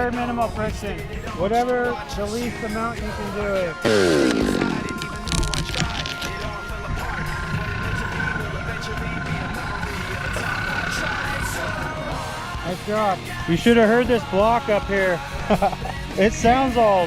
bare minimal friction. Whatever the least amount you can do it. Nice job. You should have heard this block up here. It sounds all